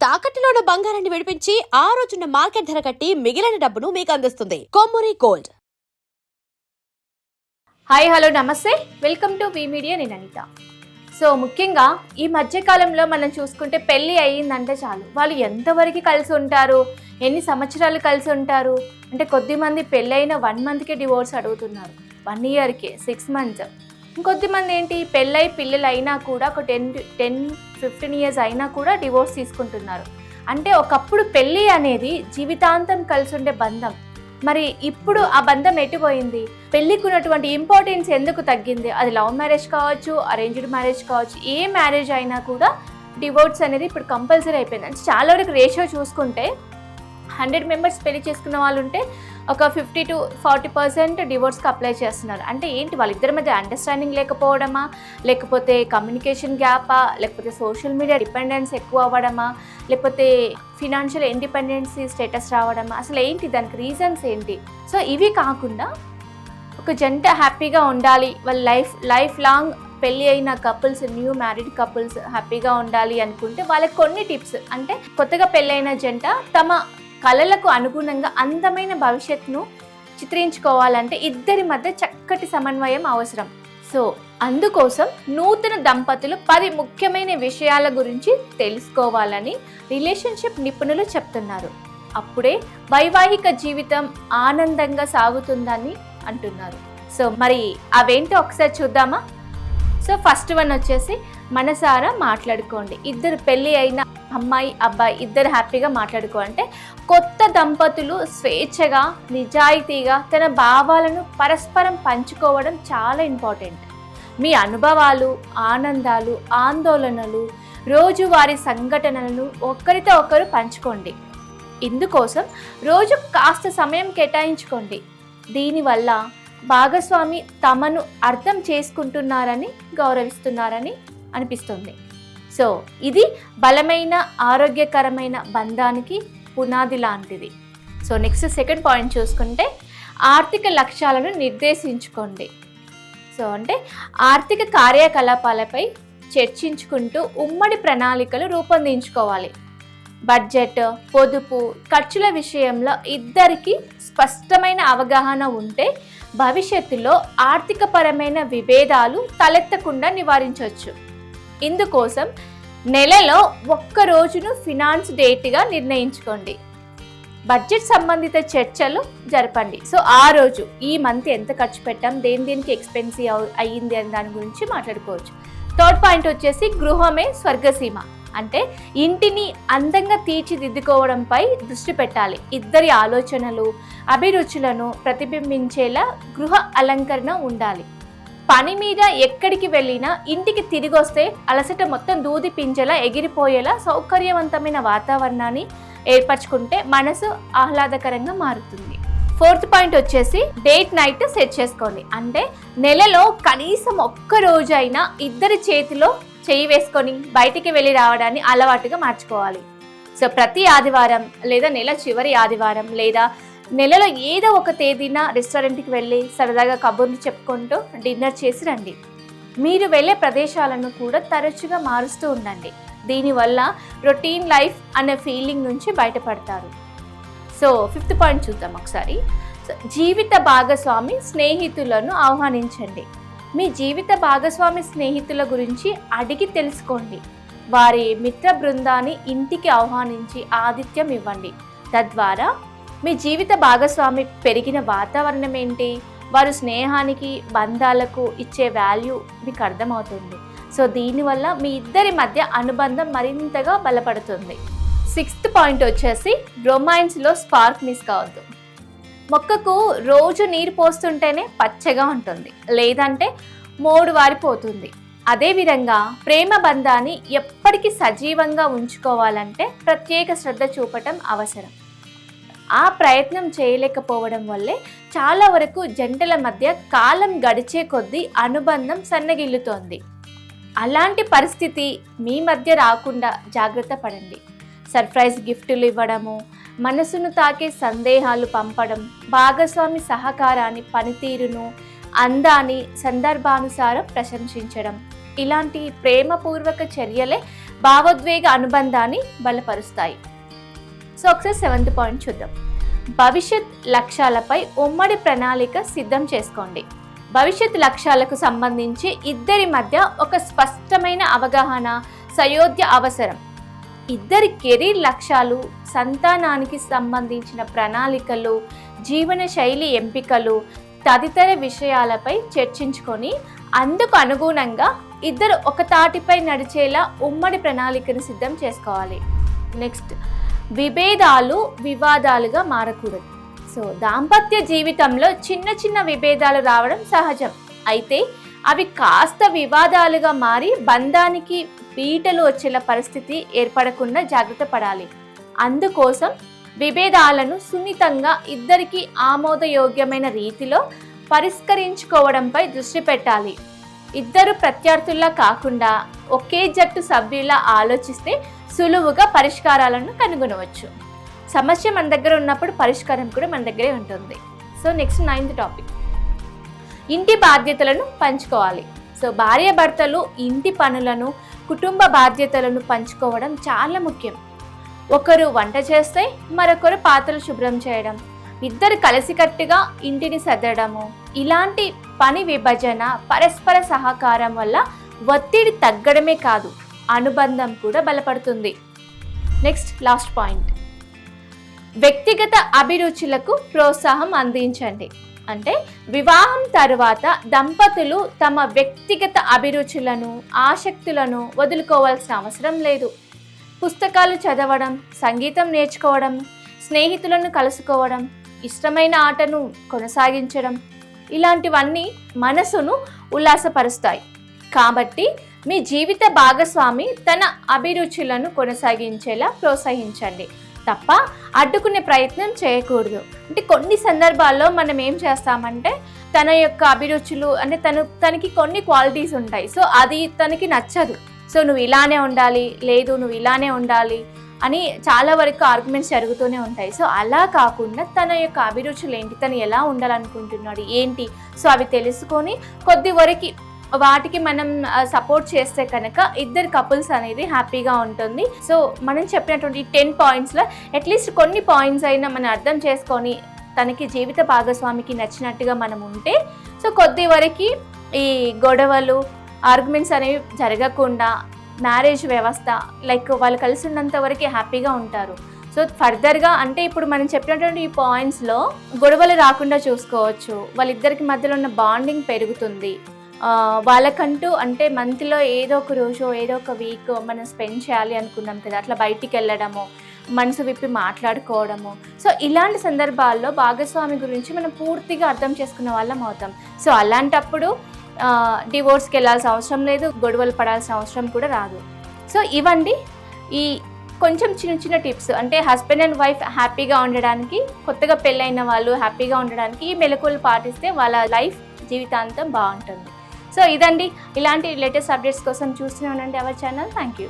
తాకట్టులో ఉన్న బంగారాన్ని విడిపించి ఆ రోజున్న మార్కెట్ ధర కట్టి మిగిలిన డబ్బును మీకు అందిస్తుంది కొమ్మూరి గోల్డ్. హాయ్ హలో నమస్తే, వెల్కమ్ టు వి మీడియా. నేను అనిత. సో ముఖ్యంగా ఈ మధ్యకాలంలో మనం చూసుకుంటే పెళ్ళి అయ్యిందంటే చాలు వాళ్ళు ఎంతవరకు కలిసి ఉంటారు, ఎన్ని సంవత్సరాలు కలిసి ఉంటారు అంటే కొద్దిమంది పెళ్ళైన 1 monthకే డివోర్స్ అడుగుతున్నారు, 1 yearకే 6 months. ఇంకొద్దిమంది ఏంటి పెళ్ళై పిల్లలు అయినా కూడా ఒక 10-15 years అయినా కూడా డివోర్స్ తీసుకుంటున్నారు. అంటే ఒకప్పుడు పెళ్ళి అనేది జీవితాంతం కలిసి ఉండే బంధం. మరి ఇప్పుడు ఆ బంధం ఎటుపోయింది? పెళ్ళికి ఉన్నటువంటి ఇంపార్టెన్స్ ఎందుకు తగ్గింది? అది లవ్ మ్యారేజ్ కావచ్చు, అరేంజ్డ్ మ్యారేజ్ కావచ్చు, ఏ మ్యారేజ్ అయినా కూడా డివోర్స్ అనేది ఇప్పుడు కంపల్సరీ అయిపోయింది. అంటే చాలా వరకు రేషియో చూసుకుంటే 100 members పెళ్లి చేసుకున్న వాళ్ళు ఉంటే ఒక 50-40% డివోర్స్కి అప్లై చేస్తున్నారు. అంటే ఏంటి, వాళ్ళిద్దరి మధ్య అండర్స్టాండింగ్ లేకపోవడమా, లేకపోతే కమ్యూనికేషన్ గ్యాపా, లేకపోతే సోషల్ మీడియా డిపెండెన్స్ ఎక్కువ అవ్వడమా, లేకపోతే ఫినాన్షియల్ ఇండిపెండెన్సీ స్టేటస్ రావడమా, అసలు ఏంటి దానికి రీజన్స్ ఏంటి? సో ఇవి కాకుండా ఒక జంట హ్యాపీగా ఉండాలి, వాళ్ళ లైఫ్ లాంగ్ పెళ్ళి అయిన కపుల్స్, న్యూ మ్యారీడ్ కపుల్స్ హ్యాపీగా ఉండాలి అనుకుంటే వాళ్ళకి కొన్ని టిప్స్. అంటే కొత్తగా పెళ్ళైన జంట తమ కళలకు అనుగుణంగా అందమైన భవిష్యత్తును చిత్రించుకోవాలంటే ఇద్దరి మధ్య చక్కటి సమన్వయం అవసరం. సో అందుకోసం నూతన దంపతులు 10 ముఖ్యమైన విషయాల గురించి తెలుసుకోవాలని రిలేషన్షిప్ నిపుణులు చెప్తున్నారు. అప్పుడే వైవాహిక జీవితం ఆనందంగా సాగుతుందని అంటున్నారు. సో మరి అవేంటో ఒకసారి చూద్దామా? సో ఫస్ట్ వన్ వచ్చేసి మనసారా మాట్లాడుకోండి. ఇద్దరు పెళ్ళి అయిన అమ్మాయి అబ్బాయి ఇద్దరు హ్యాపీగా మాట్లాడుకోవాలంటే కొత్త దంపతులు స్వేచ్ఛగా నిజాయితీగా తన భావాలను పరస్పరం పంచుకోవడం చాలా ఇంపార్టెంట్. మీ అనుభవాలు, ఆనందాలు, ఆందోళనలు, రోజువారీ సంఘటనలను ఒకరితో ఒకరు పంచుకోండి. ఇందుకోసం రోజు కాస్త సమయం కేటాయించుకోండి. దీనివల్ల భాగస్వామి తమను అర్థం చేసుకుంటున్నారని, గౌరవిస్తున్నారని అనిపిస్తుంది. సో ఇది బలమైన ఆరోగ్యకరమైన బంధానికి పునాది లాంటిది. సో నెక్స్ట్ సెకండ్ పాయింట్ చూసుకుంటే ఆర్థిక లక్ష్యాలను నిర్దేశించుకోండి. సో అంటే ఆర్థిక కార్యకలాపాలపై చర్చించుకుంటూ ఉమ్మడి ప్రణాళికలు రూపొందించుకోవాలి. బడ్జెట్, పొదుపు, ఖర్చుల విషయంలో ఇద్దరికి స్పష్టమైన అవగాహన ఉంటే భవిష్యత్తులో ఆర్థికపరమైన విభేదాలు తలెత్తకుండా నివారించవచ్చు. ఇందుకోసం నెలలో 1 రోజును ఫినాన్స్ డేట్గా నిర్ణయించుకోండి. బడ్జెట్ సంబంధిత చర్చలు జరపండి. సో ఆ రోజు ఈ మంత్ ఎంత ఖర్చు పెట్టాం, దేనికి ఎక్స్పెన్సివ్ అయ్యింది అని దాని గురించి మాట్లాడుకోవచ్చు. థర్డ్ పాయింట్ వచ్చేసి గృహమే స్వర్గసీమ. అంటే ఇంటిని అందంగా తీర్చిదిద్దుకోవడంపై దృష్టి పెట్టాలి. ఇద్దరి ఆలోచనలు, అభిరుచులను ప్రతిబింబించేలా గృహ అలంకరణ ఉండాలి. పని మీద ఎక్కడికి వెళ్ళినా ఇంటికి తిరిగి వస్తే అలసట మొత్తం దూది పింజలా ఎగిరిపోయేలా సౌకర్యవంతమైన వాతావరణాన్ని ఏర్పరచుకుంటే మనసు ఆహ్లాదకరంగా మారుతుంది. ఫోర్త్ పాయింట్ వచ్చేసి డేట్ నైట్ సెట్ చేసుకోండి. అంటే నెలలో కనీసం 1 రోజు అయినా ఇద్దరి చేతిలో చేయి వేసుకొని బయటికి వెళ్ళి రావడాన్ని అలవాటుగా మార్చుకోవాలి. సో ప్రతి ఆదివారం లేదా నెల చివరి ఆదివారం లేదా నెలలో ఏదో ఒక తేదీన రెస్టారెంట్కి వెళ్ళి సరదాగా కబుర్లు చెప్పుకుంటూ డిన్నర్ చేసి రండి. మీరు వెళ్ళే ప్రదేశాలను కూడా తరచుగా మారుస్తూ ఉండండి. దీనివల్ల రొటీన్ లైఫ్ అనే ఫీలింగ్ నుంచి బయటపడతారు. సో 5th పాయింట్ చూద్దాం ఒకసారి. జీవిత భాగస్వామి స్నేహితులను ఆహ్వానించండి. మీ జీవిత భాగస్వామి స్నేహితుల గురించి అడిగి తెలుసుకోండి. వారి మిత్ర బృందాన్ని ఇంటికి ఆహ్వానించి ఆతిథ్యం ఇవ్వండి. తద్వారా మీ జీవిత భాగస్వామి పెరిగిన వాతావరణం ఏంటి, వారు స్నేహానికి, బంధాలకు ఇచ్చే వాల్యూ మీకు అర్థమవుతుంది. సో దీనివల్ల మీ ఇద్దరి మధ్య అనుబంధం మరింతగా బలపడుతుంది. 6th పాయింట్ వచ్చేసి రొమాన్స్లో స్పార్క్ మిస్ కావద్దు. మొక్కకు రోజు నీరు పోస్తుంటేనే పచ్చగా ఉంటుంది, లేదంటే మోడు వారిపోతుంది. అదేవిధంగా ప్రేమ బంధాన్ని ఎప్పటికీ సజీవంగా ఉంచుకోవాలంటే ప్రత్యేక శ్రద్ధ చూపటం అవసరం. ఆ ప్రయత్నం చేయలేకపోవడం వల్లే చాలా వరకు జంటల మధ్య కాలం గడిచే కొద్దీ అనుబంధం సన్నగిల్లుతోంది. అలాంటి పరిస్థితి మీ మధ్య రాకుండా జాగ్రత్త పడండి. సర్ప్రైజ్ గిఫ్టులు ఇవ్వడము, మనసును తాకే సందేహాలు పంపడం, భాగస్వామి సహకారాన్ని, పనితీరును, అందాన్ని సందర్భానుసారం ప్రశంసించడం, ఇలాంటి ప్రేమపూర్వక చర్యలే భావోద్వేగ అనుబంధాన్ని బలపరుస్తాయి. సో ఒకసారి 7th పాయింట్ చూద్దాం. భవిష్యత్ లక్ష్యాలపై ఉమ్మడి ప్రణాళిక సిద్ధం చేసుకోండి. భవిష్యత్ లక్ష్యాలకు సంబంధించి ఇద్దరి మధ్య ఒక స్పష్టమైన అవగాహన, సయోధ్య అవసరం. ఇద్దరి కెరీర్ లక్ష్యాలు, సంతానానికి సంబంధించిన ప్రణాళికలు, జీవన శైలి ఎంపికలు తదితర విషయాలపై చర్చించుకొని అందుకు అనుగుణంగా ఇద్దరు ఒక తాటిపై నడిచేలా ఉమ్మడి ప్రణాళికను సిద్ధం చేసుకోవాలి. నెక్స్ట్, విభేదాలు వివాదాలుగా మారకూడదు. సో దాంపత్య జీవితంలో చిన్న చిన్న విభేదాలు రావడం సహజం. అయితే అవి కాస్త వివాదాలుగా మారి బంధానికి పీటలు వచ్చేలా పరిస్థితి ఏర్పడకుండా జాగ్రత్త పడాలి. అందుకోసం విభేదాలను సున్నితంగా ఇద్దరికి ఆమోదయోగ్యమైన రీతిలో పరిష్కరించుకోవడంపై దృష్టి పెట్టాలి. ఇద్దరు ప్రత్యర్థుల్లా కాకుండా ఒకే జట్టు సభ్యులా ఆలోచిస్తే సులువుగా పరిష్కారాలను కనుగొనవచ్చు. సమస్య మన దగ్గర ఉన్నప్పుడు పరిష్కారం కూడా మన దగ్గరే ఉంటుంది. సో నెక్స్ట్ 9th టాపిక్, ఇంటి బాధ్యతలను పంచుకోవాలి. సో భార్యాభర్తలు ఇంటి పనులను, కుటుంబ బాధ్యతలను పంచుకోవడం చాలా ముఖ్యం. ఒకరు వంట చేస్తే మరొకరు పాత్రలు శుభ్రం చేయడం, ఇద్దరు కలిసికట్టుగా ఇంటిని సర్దడము, ఇలాంటి పని విభజన, పరస్పర సహకారం వల్ల ఒత్తిడి తగ్గడమే కాదు, అనుబంధం కూడా బలపడుతుంది. నెక్స్ట్ లాస్ట్ పాయింట్, వ్యక్తిగత అభిరుచులకు ప్రోత్సాహం అందించండి. అంటే వివాహం తర్వాత దంపతులు తమ వ్యక్తిగత అభిరుచులను, ఆసక్తులను వదులుకోవాల్సిన అవసరం లేదు. పుస్తకాలు చదవడం, సంగీతం నేర్చుకోవడం, స్నేహితులను కలుసుకోవడం, ఇష్టమైన ఆటను కొనసాగించడం, ఇలాంటివన్నీ మనసును ఉల్లాసపరుస్తాయి. కాబట్టి మీ జీవిత భాగస్వామి తన అభిరుచులను కొనసాగించేలా ప్రోత్సహించండి తప్ప అడ్డుకునే ప్రయత్నం చేయకూడదు. అంటే కొన్ని సందర్భాల్లో మనం ఏం చేస్తామంటే తన యొక్క అభిరుచులు అంటే తనకి కొన్ని క్వాలిటీస్ ఉంటాయి. సో అది తనకి నచ్చదు. సో నువ్వు ఇలానే ఉండాలి, లేదు నువ్వు ఇలానే ఉండాలి అని చాలా వరకు ఆర్గ్యుమెంట్స్ జరుగుతూనే ఉంటాయి. సో అలా కాకుండా తన యొక్క అభిరుచులు ఏంటి, తను ఎలా ఉండాలనుకుంటున్నాడు ఏంటి, సో అవి తెలుసుకొని కొద్ది వరకు వాటికి మనం సపోర్ట్ చేస్తే కనుక ఇద్దరు కపుల్స్ అనేది హ్యాపీగా ఉంటుంది. సో మనం చెప్పినటువంటి 10 పాయింట్స్లో అట్లీస్ట్ కొన్ని పాయింట్స్ అయినా మనం అర్థం చేసుకొని తనకి జీవిత భాగస్వామికి నచ్చినట్టుగా మనం ఉంటే సో కొద్ది వరకు ఈ గొడవలు, ఆర్గ్యుమెంట్స్ అనేవి జరగకుండా మ్యారేజ్ వ్యవస్థ లైక్ వాళ్ళు కలిసి ఉన్నంత వరకు హ్యాపీగా ఉంటారు. సో ఫర్దర్గా అంటే ఇప్పుడు మనం చెప్పినటువంటి ఈ పాయింట్స్లో గొడవలు రాకుండా చూసుకోవచ్చు. వాళ్ళిద్దరికి మధ్యలో ఉన్న బాండింగ్ పెరుగుతుంది. వాళ్ళకంటూ అంటే మంత్లో ఏదో ఒక రోజు ఏదో ఒక వీక్ మనం స్పెండ్ చేయాలి అనుకున్నాం కదా, అట్లా బయటికి వెళ్ళడము, మనసు విప్పి మాట్లాడుకోవడము. సో ఇలాంటి సందర్భాల్లో భాగస్వామి గురించి మనం పూర్తిగా అర్థం చేసుకున్న వాళ్ళం అవుతాం. సో అలాంటప్పుడు డివోర్స్కి వెళ్ళాల్సిన అవసరం లేదు, గొడవలు పడాల్సిన అవసరం కూడా రాదు. సో ఇవండి ఈ కొంచెం చిన్న చిన్న టిప్స్. అంటే హస్బెండ్ అండ్ వైఫ్ హ్యాపీగా ఉండడానికి, కొత్తగా పెళ్ళైన వాళ్ళు హ్యాపీగా ఉండడానికి ఈ మెలకువలు పాటిస్తే వాళ్ళ లైఫ్ జీవితాంతం బాగుంటుంది. సో ఇదండి, ఇలాంటి లేటెస్ట్ అప్డేట్స్ కోసం చూస్తూనే ఉండండి అవర్ ఛానల్. Thank you.